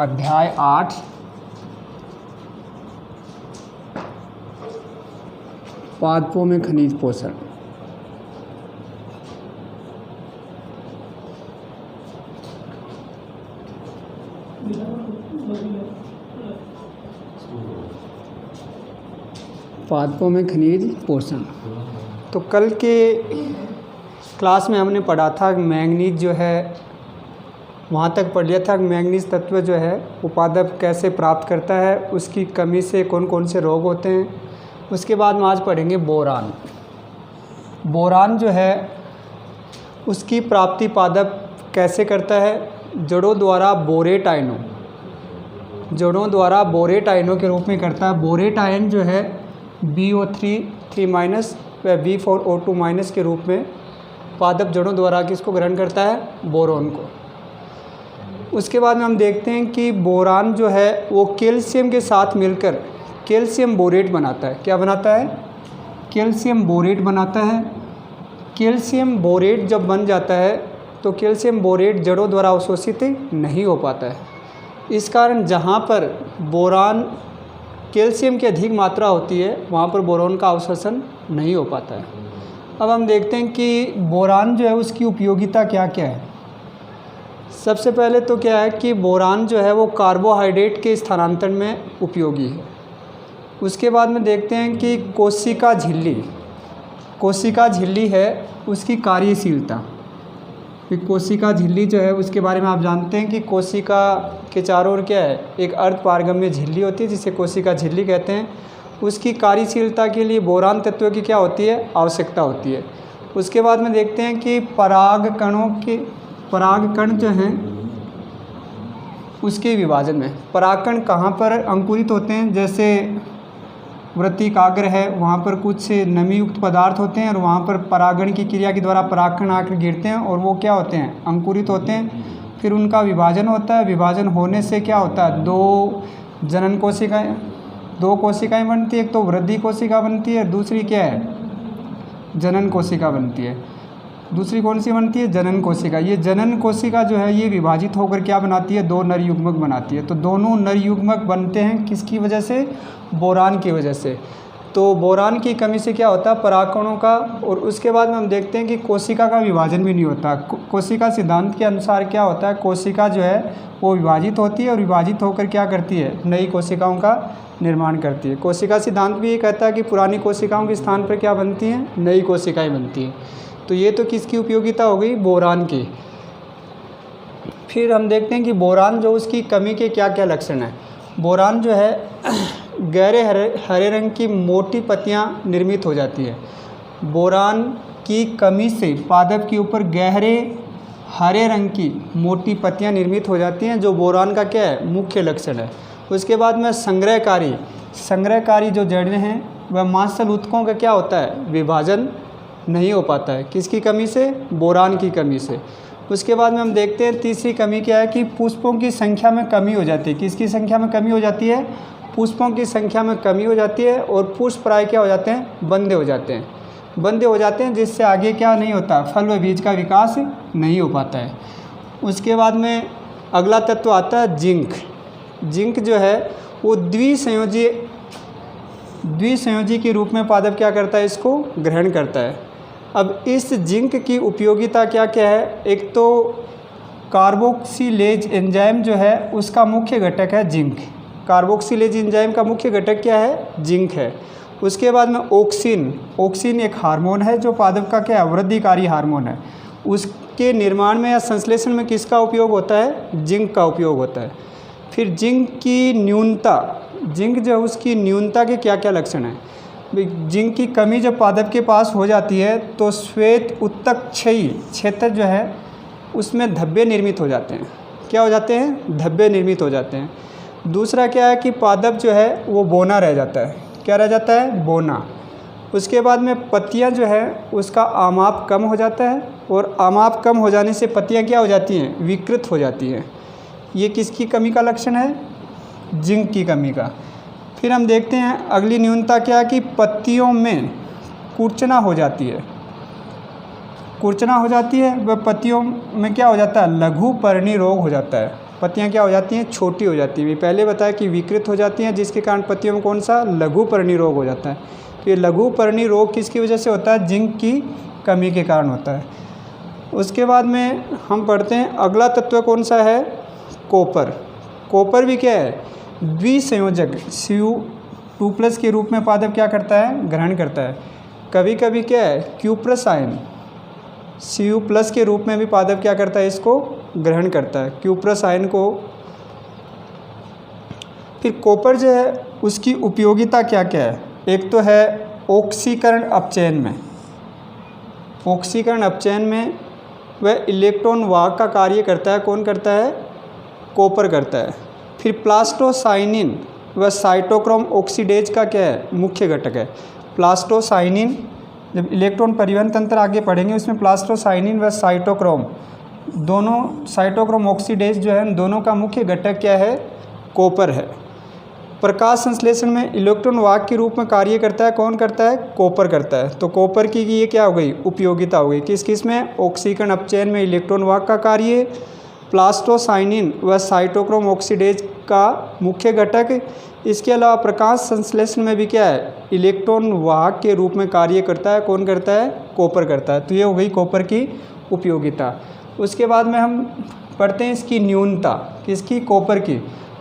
अध्याय 8 पादपों में खनिज पोषण। पादपों में खनिज पोषण। तो कल के क्लास में हमने पढ़ा था मैंगनीज जो है, वहाँ तक पढ़ लिया था कि मैंगनीज तत्व जो है वो पादप कैसे प्राप्त करता है, उसकी कमी से कौन कौन से रोग होते हैं। उसके बाद में आज पढ़ेंगे बोरान। बोरान जो है उसकी प्राप्ति पादप कैसे करता है, जड़ों द्वारा बोरेट आयनों के रूप में करता है। बोरेट आयन जो है BO3 व B4O2- के रूप में पादप जड़ों द्वारा किसको ग्रहण करता है, बोरोन को। उसके बाद में हम देखते हैं कि बोरान जो है वो कैल्शियम के साथ मिलकर कैल्शियम बोरेट बनाता है। क्या बनाता है? कैल्शियम बोरेट बनाता है। कैल्शियम बोरेट जब बन जाता है तो कैल्शियम बोरेट जड़ों द्वारा अवशोषित नहीं हो पाता है। इस कारण जहाँ पर बोरान कैल्शियम की अधिक मात्रा होती है वहाँ पर बोरान का अवशोषण नहीं हो पाता है। अब हम देखते हैं कि बोरान जो है उसकी उपयोगिता क्या क्या है। सबसे पहले तो क्या है कि बोरान जो है वो कार्बोहाइड्रेट के स्थानांतरण में उपयोगी है। उसके बाद में देखते हैं कि कोशिका झिल्ली है उसकी कार्यशीलता। कोशिका झिल्ली जो है उसके बारे में आप जानते हैं कि कोशिका के चारों ओर क्या है, एक अर्धपारगम्य झिल्ली होती है जिसे कोशिका झिल्ली कहते हैं। उसकी कार्यशीलता के लिए बोरान तत्व की क्या होती है, आवश्यकता होती है। उसके बाद में देखते हैं कि परागकण जो हैं उसके विभाजन में परागकण कहाँ पर अंकुरित होते हैं। जैसे वृत्तिकाग्र है, वहाँ पर कुछ नमी युक्त पदार्थ होते हैं और वहाँ पर परागण की क्रिया के द्वारा परागकण आकर गिरते हैं और वो क्या होते हैं, अंकुरित होते हैं। फिर उनका विभाजन होता है। विभाजन होने से क्या होता है, दो कोशिकाएं बनती है। एक तो वृद्धि कोशिका बनती है, दूसरी क्या है, जनन कोशिका बनती है। दूसरी कौन सी बनती है, जनन कोशिका। ये जनन कोशिका जो है ये विभाजित होकर क्या बनाती है, दो नर युग्मक बनाती है। तो दोनों नर युग्मक बनते हैं किसकी वजह से, बोरान की वजह से। तो बोरान की कमी से क्या होता है, परागकणों का। और उसके बाद में हम देखते हैं कि कोशिका का विभाजन भी नहीं होता। कोशिका सिद्धांत के अनुसार क्या होता है, कोशिका जो है वो विभाजित होती है और विभाजित होकर क्या करती है, नई कोशिकाओं का निर्माण करती है। कोशिका सिद्धांत भी ये कहता है कि पुरानी कोशिकाओं के स्थान पर क्या बनती हैं, नई कोशिकाएँ बनती हैं। तो ये तो किसकी उपयोगिता हो गई, बोरान की। फिर हम देखते हैं कि बोरान जो उसकी कमी के क्या क्या लक्षण हैं। बोरान जो है गहरे हरे रंग की मोटी पत्तियां निर्मित हो जाती है। बोरान की कमी से पादप के ऊपर गहरे हरे रंग की मोटी पत्तियां निर्मित हो जाती हैं, जो बोरान का क्या है, मुख्य लक्षण है। उसके बाद में संग्रहकारी जो जड़ें हैं वह मांसल ऊतकों का क्या होता है, विभाजन नहीं हो पाता है। किसकी कमी से, बोरान की कमी से। उसके बाद में हम देखते हैं तीसरी कमी क्या है कि पुष्पों की संख्या में कमी हो जाती है। किसकी संख्या में कमी हो जाती है, पुष्पों की संख्या में कमी हो जाती है। और पुष्प प्राय क्या हो जाते हैं, बंदे हो जाते हैं, जिससे आगे क्या नहीं होता, फल व बीज का विकास नहीं हो पाता है। उसके बाद में अगला तत्व आता है जिंक। जिंक जो है वो द्विसंयोजी के रूप में पादप क्या करता है, इसको ग्रहण करता है। अब इस जिंक की उपयोगिता क्या क्या है। एक तो कार्बोक्सिलेज एंजाइम जो है उसका मुख्य घटक है जिंक। कार्बोक्सिलेज एंजाइम का मुख्य घटक क्या है, जिंक है। उसके बाद में ऑक्सिन एक हार्मोन है जो पादप का क्या है, वृद्धिकारी हार्मोन है। उसके निर्माण में या संश्लेषण में किसका उपयोग होता है, जिंक का उपयोग होता है। फिर जिंक जो है उसकी न्यूनता के क्या क्या लक्षण हैं। जिंक की कमी जब पादप के पास हो जाती है तो श्वेत उत्तक क्षेत्र जो है उसमें धब्बे निर्मित हो जाते हैं। क्या हो जाते हैं, धब्बे निर्मित हो जाते हैं। दूसरा क्या है कि पादप जो है वो बोना रह जाता है। क्या रह जाता है, बोना। उसके बाद में पत्तियां जो है उसका आमाप कम हो जाता है और आमाप कम हो जाने से पत्तियां क्या हो जाती हैं, विकृत हो जाती हैं। ये किसकी कमी का लक्षण है, जिंक की कमी का। फिर हम देखते हैं अगली न्यूनता क्या है कि पत्तियों में कुर्चना हो जाती है। वह पत्तियों में क्या हो जाता है, लघु पर्णी रोग हो जाता है। पत्तियां क्या हो जाती हैं, छोटी हो जाती हैं। पहले बताया कि विकृत हो जाती हैं, जिसके कारण पत्तियों में कौन सा लघु पर्णी रोग हो जाता है। तो ये लघु पर्णी रोग किसकी वजह से होता है, जिंक की कमी के कारण होता है। उसके बाद में हम पढ़ते हैं अगला तत्व कौन सा है, कॉपर। कॉपर भी क्या है, द्विसंयोजक Cu2+ के रूप में पादप क्या करता है, ग्रहण करता है। कभी कभी क्या है, क्यूप्रस आयन Cu+ के रूप में भी पादप क्या करता है, इसको ग्रहण करता है, क्यूप्रस आयन को। फिर कॉपर जो है उसकी उपयोगिता क्या क्या है, एक तो है ऑक्सीकरण अपचयन में, ऑक्सीकरण अपचयन में वह इलेक्ट्रॉन वाहक का कार्य करता है, कौन करता है, कॉपर करता है। फिर प्लास्टोसाइनिन व साइटोक्रोम ऑक्सीडेज का क्या है, मुख्य घटक है। प्लास्टोसाइनिन, जब इलेक्ट्रॉन परिवहन तंत्र आगे पढ़ेंगे उसमें प्लास्टोसाइनिन व साइटोक्रोम दोनों, साइटोक्रोम ऑक्सीडेज जो है, दोनों का मुख्य घटक क्या है, कॉपर है। प्रकाश संश्लेषण में इलेक्ट्रॉन वाहक के रूप में कार्य करता है, कौन करता है, कॉपर करता है। तो कॉपर की ये क्या हो गई, उपयोगिता हो गई। किस किस में, ऑक्सीकरण अपचयन में इलेक्ट्रॉन वाहक का कार्य, प्लास्टोसाइनिन व साइटोक्रोम ऑक्सीडेज का मुख्य घटक। इसके अलावा प्रकाश संश्लेषण में भी क्या है, इलेक्ट्रॉन वाहक के रूप में कार्य करता है, कौन करता है, कॉपर करता है। तो ये हो गई कॉपर की उपयोगिता। उसके बाद में हम पढ़ते हैं इसकी न्यूनता, किसकी, कॉपर की।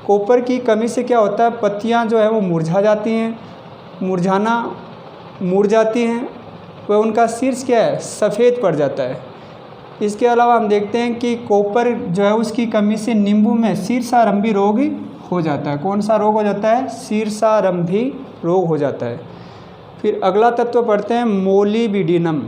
कॉपर की कमी से क्या होता है, पत्तियां जो है वो मुरझा जाती हैं, मुड़ जाती हैं, वह उनका शीर्ष क्या है, सफ़ेद पड़ जाता है। इसके अलावा हम देखते हैं कि कॉपर जो है उसकी कमी से नींबू में शीर्षारंभी रोग हो जाता है। कौन सा रोग हो जाता है, शीर्षारंभी रोग हो जाता है। फिर अगला तत्व पढ़ते हैं मोलिबिडिनम।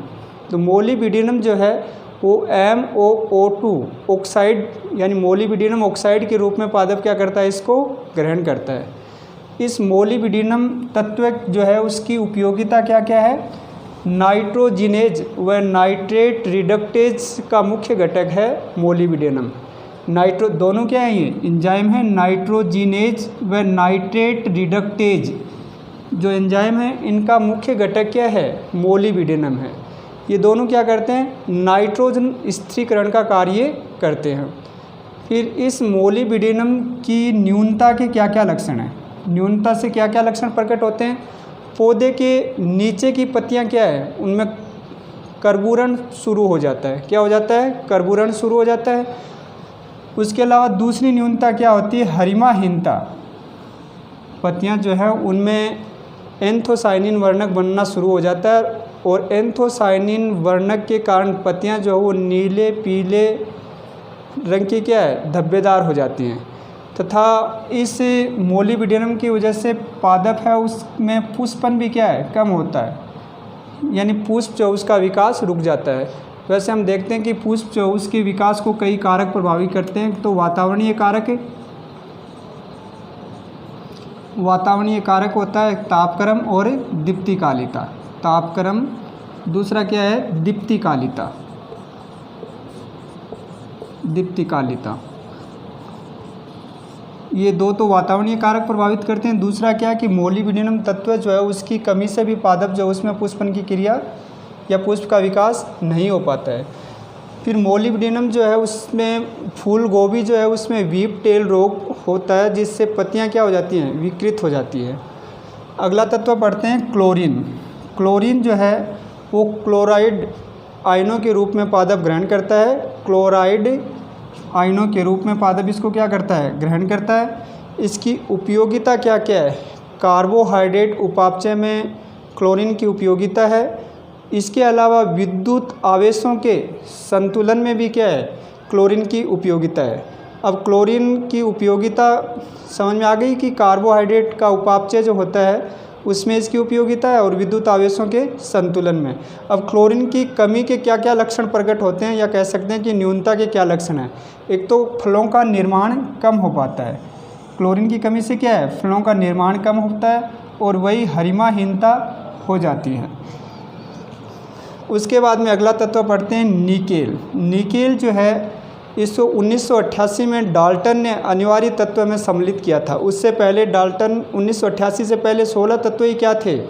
तो मोलिबिडिनम जो है वो MoO2 ऑक्साइड यानी मोलिबिडिनम ऑक्साइड के रूप में पादप क्या करता है, इसको ग्रहण करता है। इस मोलिबिडिनम तत्व जो है उसकी उपयोगिता क्या क्या है, नाइट्रोजिनेज व नाइट्रेट रिडक्टेज का मुख्य घटक है मोलिबिडिनम। दोनों क्या है, ये एंजाइम है, नाइट्रोजिनेज व नाइट्रेट रिडक्टेज जो एंजाइम है इनका मुख्य घटक क्या है, मोलिबिडिनम है। ये दोनों क्या करते हैं, नाइट्रोजन स्थिरीकरण का कार्य करते हैं। फिर इस मोलिबिडिनम की न्यूनता के क्या क्या लक्षण हैं, न्यूनता से क्या क्या लक्षण प्रकट होते हैं। पौधे के नीचे की पत्तियां क्या है, उनमें कर्बूरण शुरू हो जाता है, क्या हो जाता है, कर्बूरण शुरू हो जाता है। उसके अलावा दूसरी न्यूनता क्या होती है, हरिमाहीनता, पत्तियां जो है उनमें एंथोसाइनिन वर्णक बनना शुरू हो जाता है और एंथोसाइनिन वर्णक के कारण पत्तियां जो है वो नीले पीले रंग की क्या है, धब्बेदार हो जाती हैं। तथा इस मोलिबिडिनम की वजह से पादप है उसमें पुष्पन भी क्या है, कम होता है, यानी पुष्प जो उसका विकास रुक जाता है। वैसे हम देखते हैं कि पुष्प जो उसके विकास को कई कारक प्रभावित करते हैं। तो वातावरणीय कारक होता है तापक्रम और दीप्तिकालिता। तापक्रम, दूसरा क्या है, दीप्तिकालिता। ये दो तो वातावरणीय कारक प्रभावित करते हैं। दूसरा क्या है कि मोलिबिडिनम तत्व जो है उसकी कमी से भी पादप जो उसमें पुष्पन की क्रिया या पुष्प का विकास नहीं हो पाता है। फिर मोलिबिडिनम जो है उसमें फूल गोभी जो है उसमें वीप टेल रोग होता है, जिससे पत्तियां क्या हो जाती हैं, विकृत हो जाती है। अगला तत्व पढ़ते हैं क्लोरीन। क्लोरीन जो है वो क्लोराइड आयनों के रूप में पादप ग्रहण करता है, क्लोराइड आयनों के रूप में पादप इसको क्या करता है, ग्रहण करता है। इसकी उपयोगिता क्या क्या है, कार्बोहाइड्रेट उपापचय में क्लोरीन की उपयोगिता है। इसके अलावा विद्युत आवेशों के संतुलन में भी क्या है, क्लोरीन की उपयोगिता है। अब क्लोरीन की उपयोगिता समझ में आ गई कि कार्बोहाइड्रेट का उपापचय जो होता है उसमें इसकी उपयोगिता है और विद्युत आवेशों के संतुलन में। अब क्लोरीन की कमी के क्या क्या लक्षण प्रकट होते हैं, या कह सकते हैं कि न्यूनता के क्या लक्षण हैं। एक तो फलों का निर्माण कम हो पाता है, क्लोरीन की कमी से क्या है, फलों का निर्माण कम होता है और वही हरिमाहीनता हो जाती है। उसके बाद में अगला तत्व पढ़ते हैं निकेल। निकेल जो है इसको 1988 में डाल्टन ने अनिवार्य तत्व में सम्मिलित किया था। उससे पहले डाल्टन 1988 से पहले 16 तत्व ही क्या थे,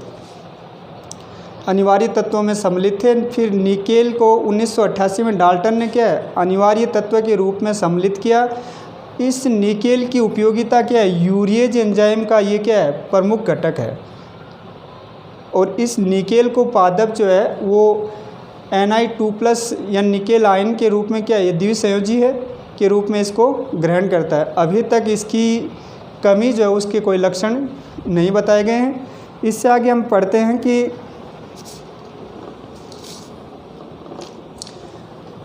अनिवार्य तत्वों में सम्मिलित थे। फिर निकेल को 1988 में डाल्टन ने क्या है, अनिवार्य तत्व के रूप में सम्मिलित किया। इस निकेल की उपयोगिता क्या है? यूरिएज एंजाइम का ये क्या है? प्रमुख घटक है। और इस निकेल को पादप जो है वो Ni2+ या निकेल आयन के रूप में क्या है? ये द्विसंयोजी है के रूप में इसको ग्रहण करता है। अभी तक इसकी कमी जो है उसके कोई लक्षण नहीं बताए गए हैं। इससे आगे हम पढ़ते हैं कि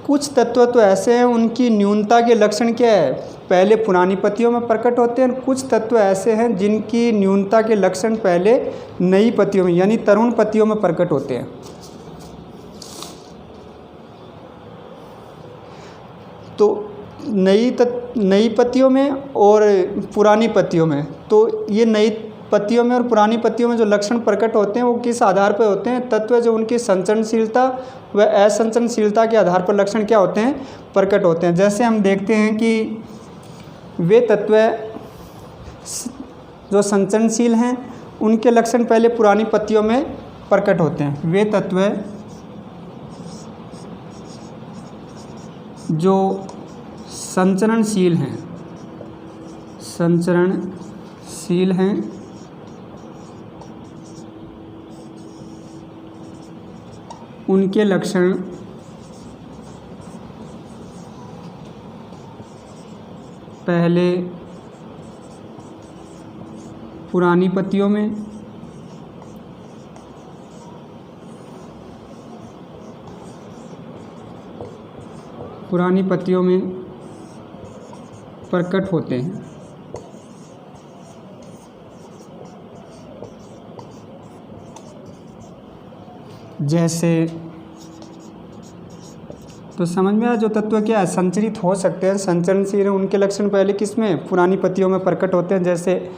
कुछ तत्व तो ऐसे हैं उनकी न्यूनता के लक्षण क्या है? पहले पुरानी पत्तियों में प्रकट होते हैं। कुछ तत्व ऐसे हैं जिनकी न्यूनता के लक्षण पहले नई पत्तियों में यानी तरुण पत्तियों में प्रकट होते हैं। तो नई पत्तियों में और पुरानी पत्तियों में, तो ये नई पत्तियों में और पुरानी पत्तियों में जो लक्षण प्रकट होते हैं वो किस आधार पर होते हैं? तत्व जो उनकी संचरणशीलता व असंचरणशीलता के आधार पर लक्षण क्या होते हैं? प्रकट होते हैं। जैसे हम देखते हैं कि वे तत्व जो संचरणशील हैं उनके लक्षण पहले पुरानी पत्तियों में प्रकट होते हैं। वे तत्व जो संचरणशील हैं उनके लक्षण पहले पुरानी पत्तियों में प्रकट होते हैं। जैसे तो समझ में आया जो तत्व क्या है? संचरित हो सकते हैं, संचरणशील हैं, उनके लक्षण पहले किस में? पुरानी पत्तियों में प्रकट होते हैं। जैसे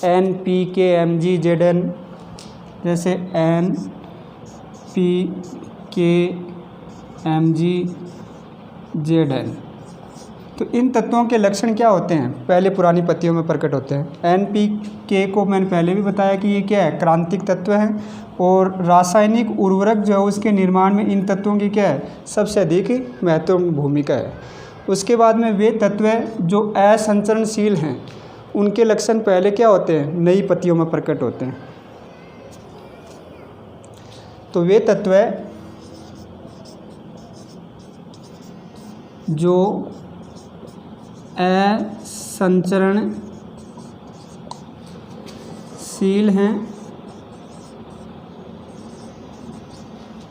NPKMgZn, जैसे NPKMgZn। तो इन तत्वों के लक्षण क्या होते हैं? पहले पुरानी पत्तियों में प्रकट होते हैं। NPK को मैंने पहले भी बताया कि ये क्या है? क्रांतिक तत्व हैं और रासायनिक उर्वरक जो है उसके निर्माण में इन तत्वों की क्या है? सबसे अधिक महत्वपूर्ण भूमिका है। उसके बाद में वे तत्व जो असंचरणशील हैं उनके लक्षण पहले क्या होते हैं? नई पत्तियों में प्रकट होते हैं। तो वे तत्व जो असंचरणशील हैं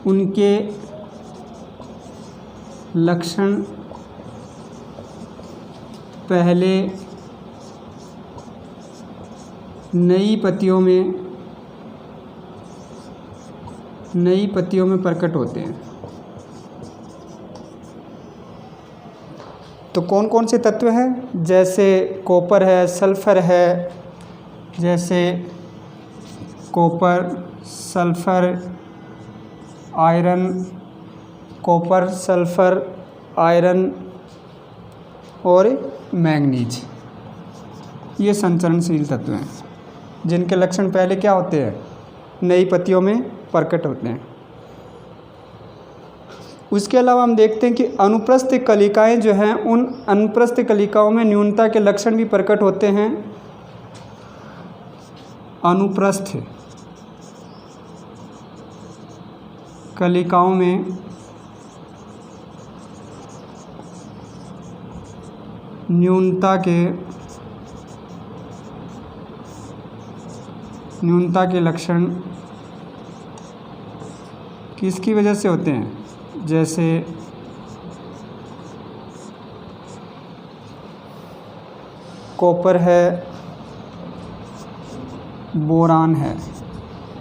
उनके लक्षण पहले नई पत्तियों में प्रकट होते हैं। तो कौन कौन से तत्व हैं? जैसे कॉपर है, सल्फ़र है, जैसे copper, sulphur, iron, copper, sulphur, iron और मैंगनीज, ये संचरणशील तत्व हैं जिनके लक्षण पहले क्या होते हैं? नई पत्तियों में प्रकट होते हैं। उसके अलावा हम देखते हैं कि अनुप्रस्थ कलिकाएं जो हैं उन अनुप्रस्थ कलिकाओं में न्यूनता के लक्षण भी प्रकट होते हैं। अनुप्रस्थ कलिकाओं में न्यूनता के लक्षण किसकी वजह से होते हैं? जैसे कॉपर है, बोरान है,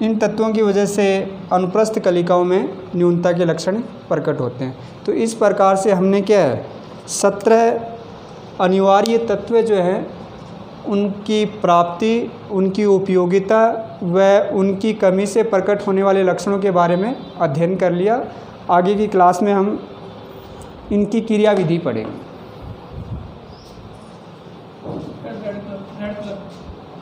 इन तत्वों की वजह से अनुप्रस्थ कलिकाओं में न्यूनता के लक्षण प्रकट होते हैं। तो इस प्रकार से हमने क्या है 17 अनिवार्य तत्व जो हैं उनकी प्राप्ति, उनकी उपयोगिता व उनकी कमी से प्रकट होने वाले लक्षणों के बारे में अध्ययन कर लिया। आगे की क्लास में हम इनकी क्रियाविधि पढ़ेंगे।